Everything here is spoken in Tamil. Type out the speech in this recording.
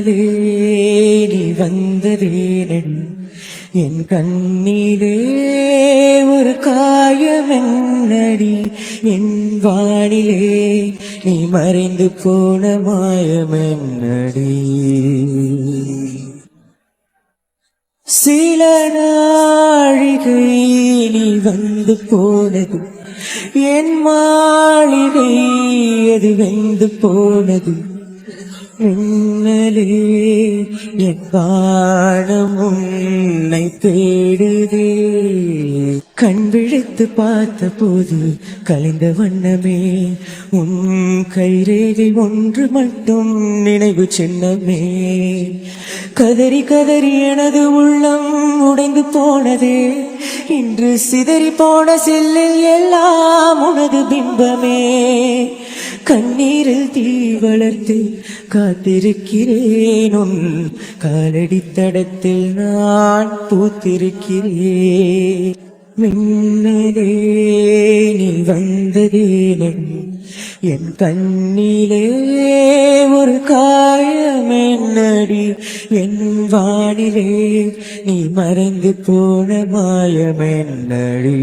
மின்னலே நீ வந்ததேனடி என் கண்ணிலே ஒரு காயமென்னடி என் வானிலே நீ மறைந்து போன மாயமென்னடி சில நாழிகை நீ வந்து போனது என் மாளிகை அது வெந்து போனது மின்னலே என் வானம் உன்னை தேடுதே கண் விழித்து பார்த்த போது கலைந்த வண்ணமே உன் கைரேகை ஒன்று மட்டும் நினைவு சின்னமே கதறி கதறி எனது உள்ளம் உடைந்து போனதே இன்று சிதறி போன செல்லில் எல்லாம் உனது பிம்பமே கண்ணீரில் தீ வளர்த்து காத்திருக்கிறேன் உன் காலடி தடத்தில் நான் பூத்திருக்கிறேன் மின்னலே நீ வந்ததேனடி என் கண்ணிலே ஒரு காயமென்னடி என் வானிலே நீ மறைந்து போன மாயமென்னடி